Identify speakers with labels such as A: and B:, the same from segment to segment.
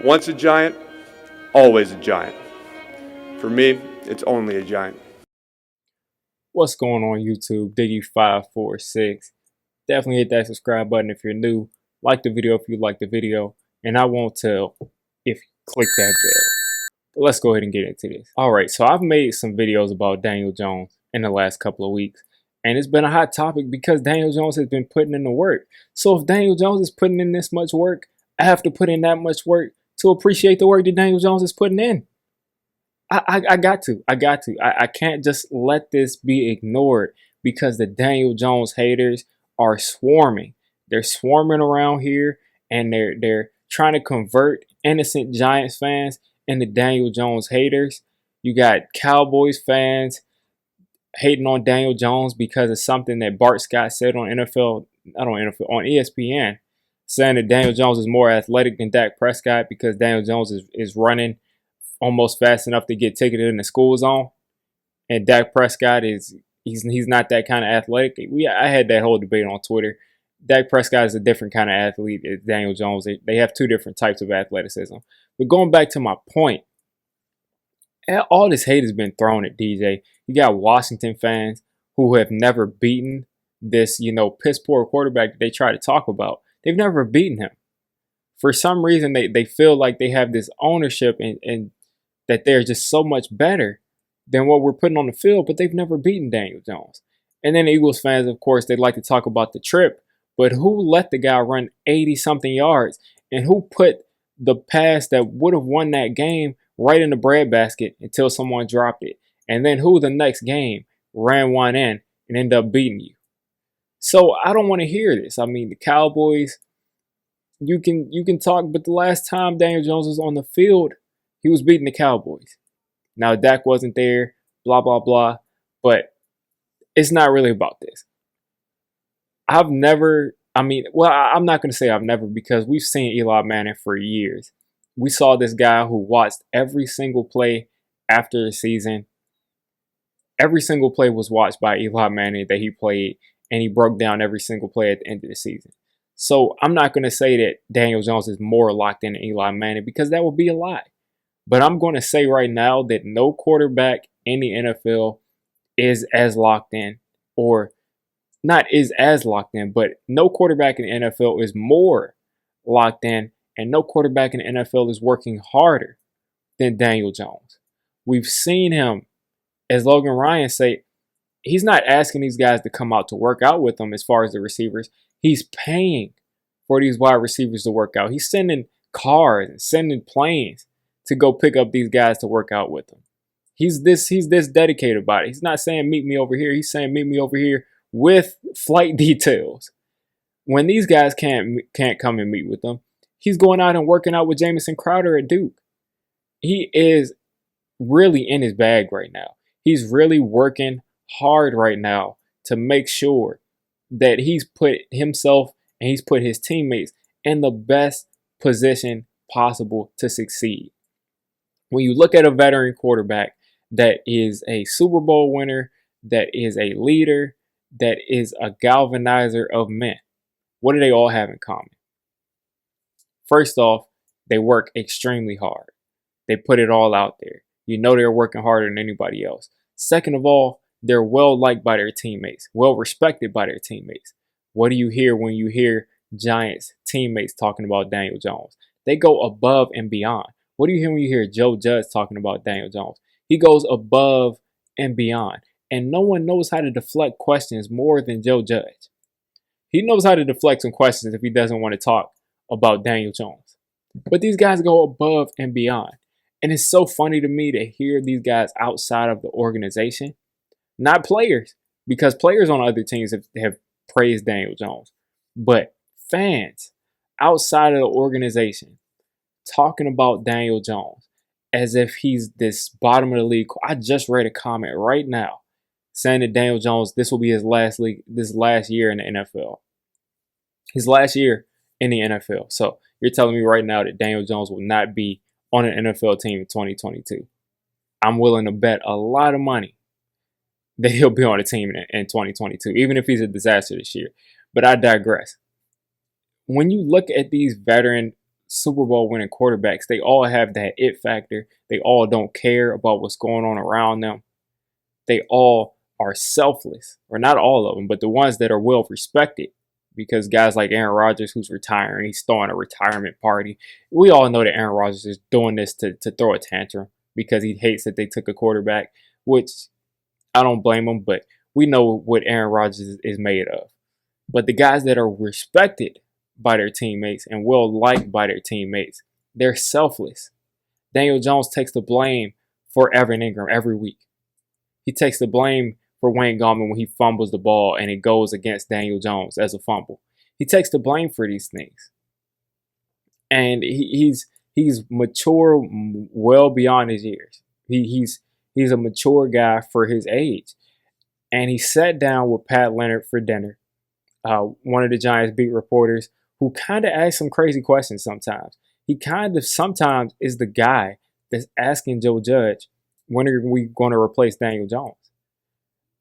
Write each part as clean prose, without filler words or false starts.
A: Once a giant, always a giant. For me, it's only a giant.
B: What's going on YouTube? Diggy546. Definitely hit that subscribe button if you're new. Like the video if you like the video. And I won't tell if you click that bell. But let's go ahead and get into this. Alright, so I've made some videos about Daniel Jones in the last couple of weeks. And it's been a hot topic because Daniel Jones has been putting in the work. So if Daniel Jones is putting in this much work, I have to put in that much work to appreciate the work that Daniel Jones is putting in. I got to. I can't just let this be ignored because the Daniel Jones haters are swarming. They're swarming around here and they're trying to convert innocent Giants fans into Daniel Jones haters. You got Cowboys fans hating on Daniel Jones because of something that Bart Scott said on on ESPN, saying that Daniel Jones is more athletic than Dak Prescott because Daniel Jones is running almost fast enough to get ticketed in the school zone, and Dak Prescott he's not that kind of athletic. I had that whole debate on Twitter. Dak Prescott is a different kind of athlete than Daniel Jones. They have two different types of athleticism. But going back to my point, all this hate has been thrown at DJ. You got Washington fans who have never beaten this, piss poor quarterback that they try to talk about. They've never beaten him. For some reason, they feel like they have this ownership and that they're just so much better than what we're putting on the field, but they've never beaten Daniel Jones. And then the Eagles fans, of course, they like to talk about the trip, but who let the guy run 80-something yards and who put the pass that would have won that game right in the breadbasket until someone dropped it? And then who the next game ran one in and ended up beating you? So I don't want to hear this. I mean, the Cowboys, you can talk, but the last time Daniel Jones was on the field, he was beating the Cowboys. Now, Dak wasn't there, blah, blah, blah. But it's not really about this. I'm not going to say I've never, because we've seen Eli Manning for years. We saw this guy who watched every single play after the season. Every single play was watched by Eli Manning that he played, and he broke down every single play at the end of the season. So I'm not going to say that Daniel Jones is more locked in than Eli Manning because that would be a lie. But I'm going to say right now that no quarterback in the NFL is as locked in, or not is as locked in, but no quarterback in the NFL is more locked in, and no quarterback in the NFL is working harder than Daniel Jones. We've seen him, as Logan Ryan say, he's not asking these guys to come out to work out with him as far as the receivers. He's paying for these wide receivers to work out. He's sending cars and sending planes to go pick up these guys to work out with him. He's this dedicated about it. He's not saying meet me over here. He's saying meet me over here with flight details. When these guys can't come and meet with them, he's going out and working out with Jamison Crowder at Duke. He is really in his bag right now. He's really working hard right now to make sure that he's put himself and he's put his teammates in the best position possible to succeed. When you look at a veteran quarterback that is a Super Bowl winner, that is a leader, that is a galvanizer of men, what do they all have in common? First off, they work extremely hard. They put it all out there. You know they're working harder than anybody else. Second of all, they're well liked by their teammates, well respected by their teammates. What do you hear when you hear Giants teammates talking about Daniel Jones? They go above and beyond. What do you hear when you hear Joe Judge talking about Daniel Jones? He goes above and beyond. And no one knows how to deflect questions more than Joe Judge. He knows how to deflect some questions if he doesn't want to talk about Daniel Jones. But these guys go above and beyond. And it's so funny to me to hear these guys outside of the organization, not players, because players on other teams have praised Daniel Jones, but fans outside of the organization talking about Daniel Jones as if he's this bottom of the league. I just read a comment right now saying that Daniel Jones, this will be his last year in the NFL. His last year in the NFL. So you're telling me right now that Daniel Jones will not be on an NFL team in 2022. I'm willing to bet a lot of money that he'll be on a team in 2022, even if he's a disaster this year. But I digress. When you look at these veteran Super Bowl winning quarterbacks, they all have that it factor. They all don't care about what's going on around them. They all are selfless, or not all of them, but the ones that are well respected. Because guys like Aaron Rodgers, who's retiring, he's throwing a retirement party. We all know that Aaron Rodgers is doing this to throw a tantrum because he hates that they took a quarterback, which I don't blame him, but we know what Aaron Rodgers is made of. But the guys that are respected by their teammates and well liked by their teammates, they're selfless. Daniel Jones takes the blame for Evan Ingram every week. He takes the blame for Wayne Gallman when he fumbles the ball and it goes against Daniel Jones as a fumble. He takes the blame for these things. And he's mature well beyond his years. He's a mature guy for his age. And he sat down with Pat Leonard for dinner, one of the Giants beat reporters, who kind of asks some crazy questions sometimes. He kind of sometimes is the guy that's asking Joe Judge, when are we going to replace Daniel Jones?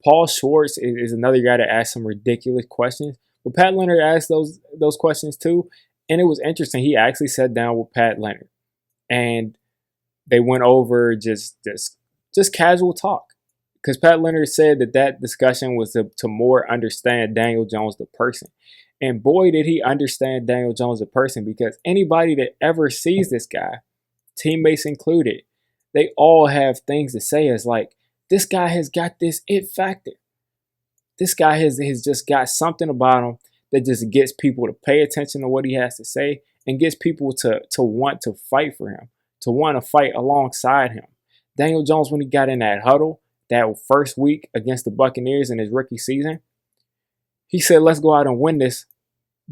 B: Paul Schwartz is another guy that asks some ridiculous questions. But Pat Leonard asked those questions too. And it was interesting. He actually sat down with Pat Leonard. And they went over just casual talk. Because Pat Leonard said that discussion was to more understand Daniel Jones the person. And boy, did he understand Daniel Jones the person. Because anybody that ever sees this guy, teammates included, they all have things to say as like, this guy has got this it factor. This guy has just got something about him that just gets people to pay attention to what he has to say and gets people to want to fight for him, to want to fight alongside him. Daniel Jones, when he got in that huddle that first week against the Buccaneers in his rookie season, he said, let's go out and win this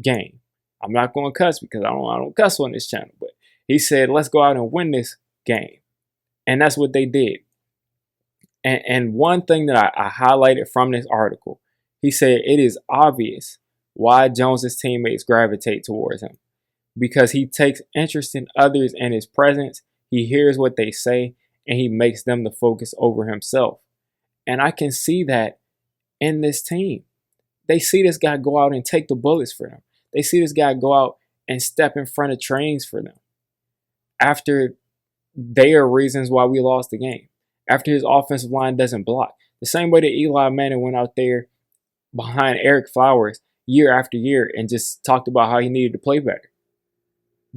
B: game. I'm not going to cuss because I don't cuss on this channel, but he said, let's go out and win this game. And that's what they did. And one thing that I highlighted from this article, he said it is obvious why Jones's teammates gravitate towards him. Because he takes interest in others and his presence, he hears what they say, and he makes them the focus over himself. And I can see that in this team. They see this guy go out and take the bullets for them. They see this guy go out and step in front of trains for them. After they are reasons why we lost the game. After his offensive line doesn't block. The same way that Eli Manning went out there behind Eric Flowers year after year and just talked about how he needed to play better.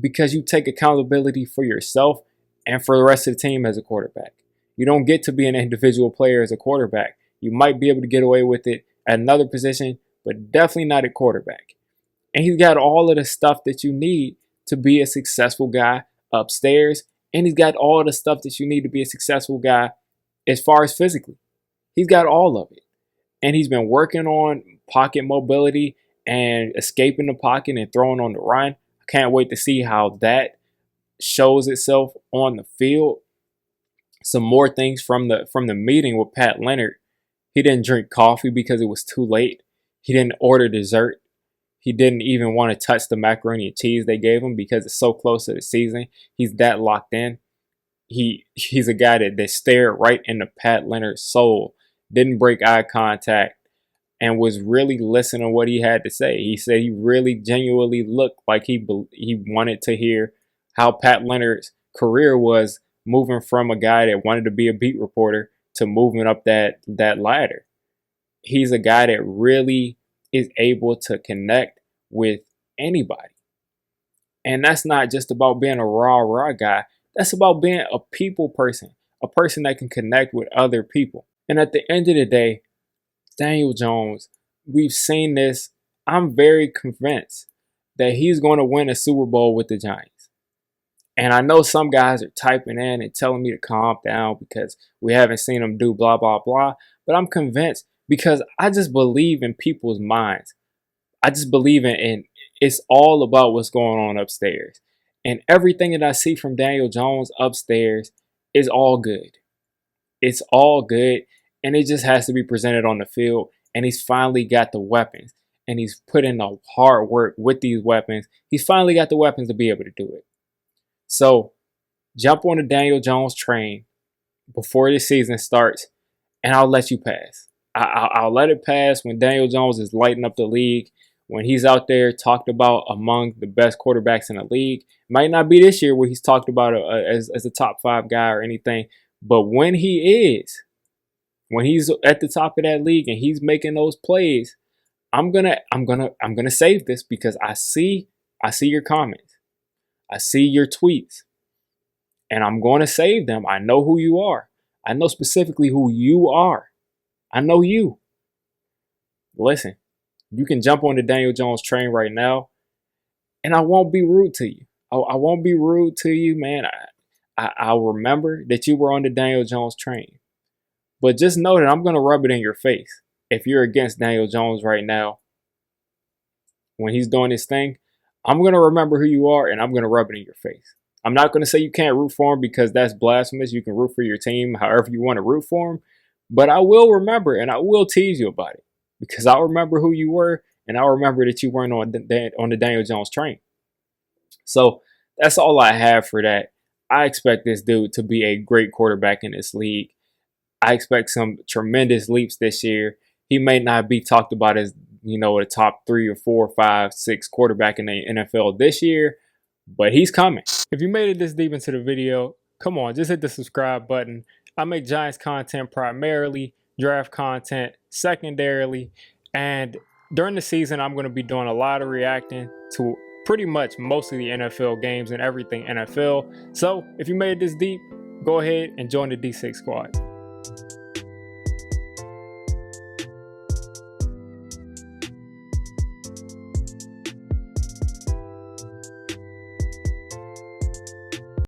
B: Because you take accountability for yourself and for the rest of the team as a quarterback. You don't get to be an individual player as a quarterback. You might be able to get away with it at another position, but definitely not at quarterback. And he's got all of the stuff that you need to be a successful guy upstairs. And he's got all the stuff that you need to be a successful guy as far as physically. He's got all of it. And he's been working on pocket mobility and escaping the pocket and throwing on the run. I can't wait to see how that shows itself on the field. Some more things from the meeting with Pat Leonard. He didn't drink coffee because it was too late. He didn't order dessert. He didn't even want to touch the macaroni and cheese they gave him because it's so close to the season. He's that locked in. He's a guy that stared right into Pat Leonard's soul, didn't break eye contact, and was really listening to what he had to say. He said he really genuinely looked like he wanted to hear how Pat Leonard's career was moving from a guy that wanted to be a beat reporter to moving up that ladder. He's a guy that really is able to connect with anybody. And that's not just about being a rah guy. That's about being a people person, a person that can connect with other people. And at the end of the day, Daniel Jones, we've seen this. I'm very convinced that he's going to win a Super Bowl with the Giants. And I know some guys are typing in and telling me to calm down because we haven't seen him do blah, blah, blah. But I'm convinced because I just believe in people's minds. I just believe in it's all about what's going on upstairs. And everything that I see from Daniel Jones upstairs is all good. It's all good. And it just has to be presented on the field. And he's finally got the weapons. And he's put in the hard work with these weapons. He's finally got the weapons to be able to do it. So jump on the Daniel Jones train before the season starts. And I'll let you pass. I'll let it pass when Daniel Jones is lighting up the league, when he's out there talked about among the best quarterbacks in the league. Might not be this year where he's talked about as a top 5 guy or anything, but when he's at the top of that league and he's making those plays, I'm gonna save this because I see your comments, I see your tweets, and I'm going to save them. I know who you are. I know specifically who you are. I know you. Listen, you can jump on the Daniel Jones train right now, and I won't be rude to you. I won't be rude to you, man. I'll remember that you were on the Daniel Jones train. But just know that I'm going to rub it in your face. If you're against Daniel Jones right now, when he's doing his thing, I'm going to remember who you are, and I'm going to rub it in your face. I'm not going to say you can't root for him because that's blasphemous. You can root for your team however you want to root for him. But I will remember, and I will tease you about it because I'll remember who you were, and I'll remember that you weren't on the Daniel Jones train. So that's all I have for that. I expect this dude to be a great quarterback in this league. I expect some tremendous leaps this year. He may not be talked about as, a top 3 or 4 or 5, 6 quarterback in the NFL this year, but he's coming. If you made it this deep into the video, come on, just hit the subscribe button. I make Giants content primarily, draft content secondarily, and during the season, I'm going to be doing a lot of reacting to pretty much most of the NFL games and everything NFL. So if you made it this deep, go ahead and join the D6 squad.